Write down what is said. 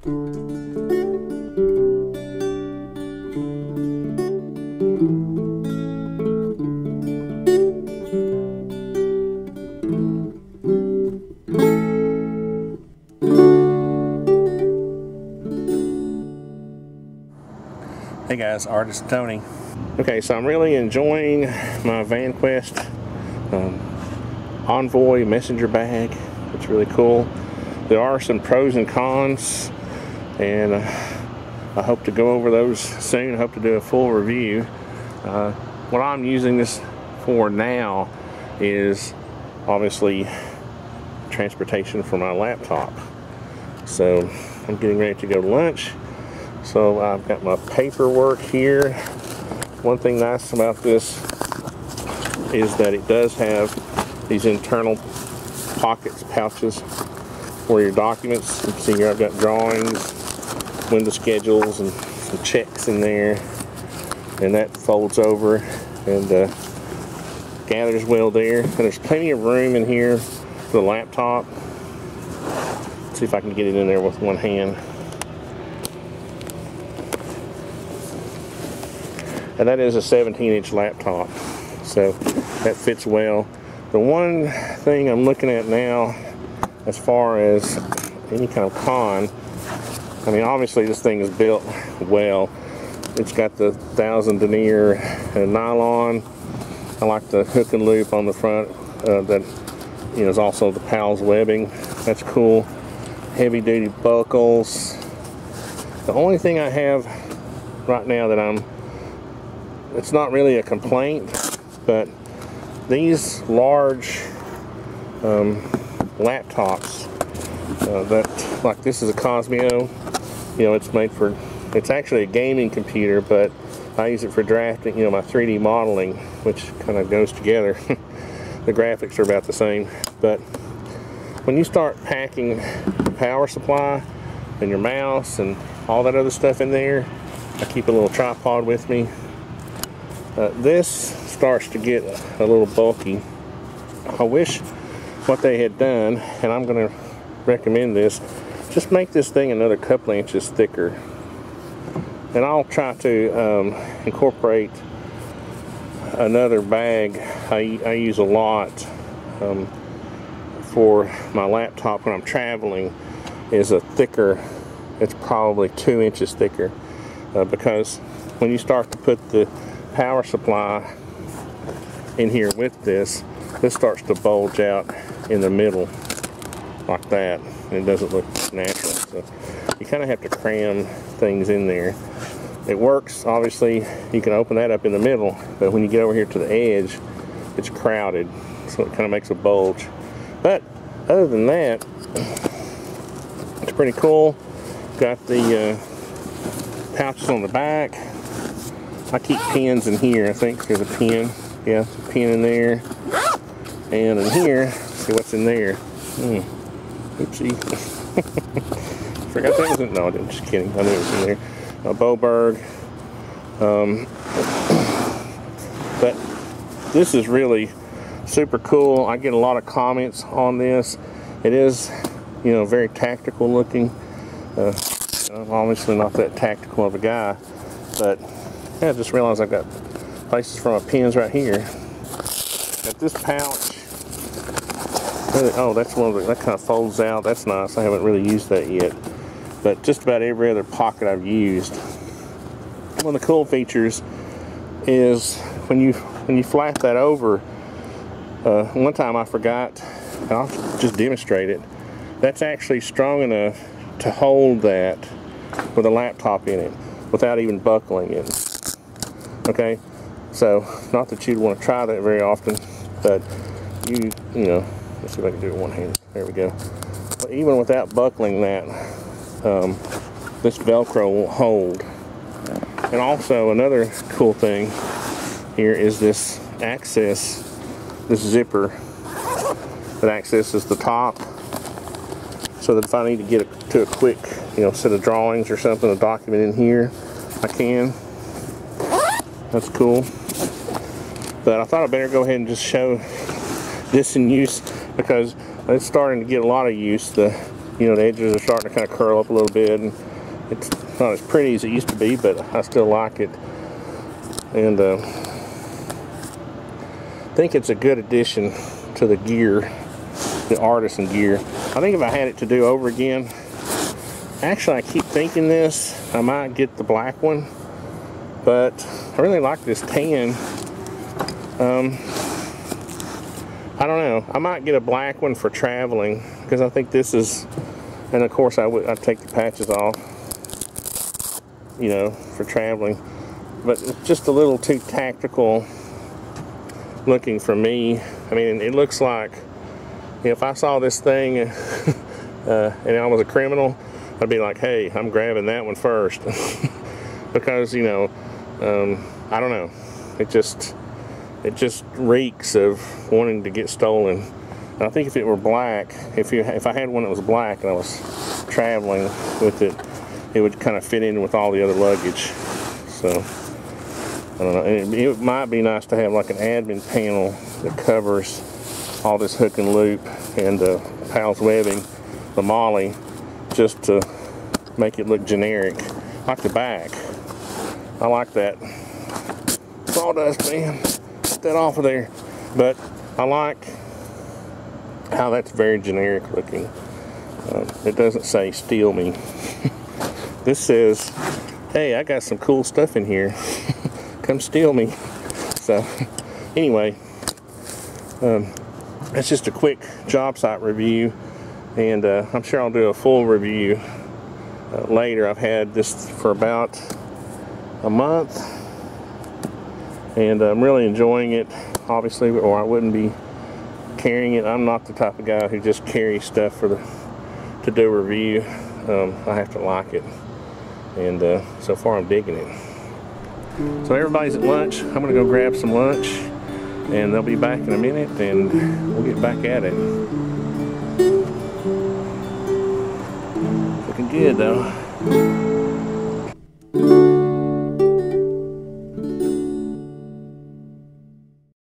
Hey guys, ArtisanTony. Okay, so I'm really enjoying my Vanquest Envoy Messenger Bag. It's really cool. There are some pros and cons, and I hope to go over those soon. I hope to do a full review. What I'm using this for now is obviously transportation for my laptop. So I'm getting ready to go to lunch. So I've got my paperwork here. One thing nice about this is that it does have these internal pockets, pouches for your documents. You can see here I've got drawings, window schedules, and some checks in there. And that folds over and gathers well there. And there's plenty of room in here for the laptop. Let's see if I can get it in there with one hand. And that is a 17-inch laptop, so that fits well. The one thing I'm looking at now, as far as any kind of con, I mean, obviously this thing is built well. It's got the 1000 denier and nylon. I like the hook and loop on the front that is also the PALS webbing. That's cool. Heavy duty buckles. The only thing I have right now that it's not really a complaint, but these large laptops that, like this is a Cosmio, it's made for, it's actually a gaming computer, but I use it for drafting, my 3D modeling, which kind of goes together. The graphics are about the same, but when you start packing the power supply and your mouse and all that other stuff in there, I keep a little tripod with me. This starts to get a little bulky. I wish what they had done, and I'm going to recommend this, just make this thing another couple inches thicker. And I'll try to incorporate another bag I use a lot for my laptop when I'm traveling, is a thicker, it's probably 2 inches thicker, because when you start to put the power supply in here with this starts to bulge out in the middle like that, and it doesn't look natural. So you kind of have to cram things in there. It works, obviously you can open that up in the middle, but when you get over here to the edge, it's crowded, so it kind of makes a bulge. But other than that, it's pretty cool. Got the pouches on the back. I keep pins in here. I think there's a pin. Yeah, there's a pin in there. And in here, see what's in there. Oopsie. Forgot that was in, no, I'm just kidding. I knew it was in there. A Boberg. But this is really super cool. I get a lot of comments on this. It is, very tactical looking. I'm obviously not that tactical of a guy, but I just realized I've got places for my pins right here. Got this pouch. Oh, that's one of the, that kind of folds out. That's nice. I haven't really used that yet. But just about every other pocket I've used. One of the cool features is when you flap that over. One time I forgot, and I'll just demonstrate it. That's actually strong enough to hold that with a laptop in it without even buckling it. Okay, so not that you'd want to try that very often, but let's see if I can do it with one hand. There we go. But even without buckling that, this Velcro will hold. And also another cool thing here is this access, this zipper that accesses the top, so that if I need to get to a quick, set of drawings or something, a document in here, I can. That's cool. But I thought I'd better go ahead and just show this in use, because it's starting to get a lot of use. The you know, the edges are starting to kind of curl up a little bit, and it's not as pretty as it used to be, but I still like it. And I think it's a good addition to the gear, the Artisan gear. I think if I had it to do over again, actually I keep thinking this, I might get the black one, but I really like this tan. I don't know, I might get a black one for traveling, because I think this is, and of course I'd take the patches off, you know, for traveling, but it's just a little too tactical looking for me. I mean, it looks like, if I saw this thing and I was a criminal, I'd be like, hey, I'm grabbing that one first. Because, you know, I don't know, it just reeks of wanting to get stolen. And I think if it were black, if I had one that was black and I was traveling with it, it would kind of fit in with all the other luggage. So I don't know. And it might be nice to have like an admin panel that covers all this hook and loop and Pal's webbing, the Molly, just to make it look generic, like the back. I like that. Sawdust, man. Get that off of there. But I like how that's very generic looking. It doesn't say steal me. This says, hey, I got some cool stuff in here. Come steal me. So anyway, it's just a quick job site review, and I'm sure I'll do a full review later. I've had this for about a month, and I'm really enjoying it, obviously, or I wouldn't be carrying it. I'm not the type of guy who just carries stuff to do a review. I have to like it, and so far I'm digging it. So everybody's at lunch. I'm gonna go grab some lunch, and they'll be back in a minute, and we'll get back at it. Looking good though.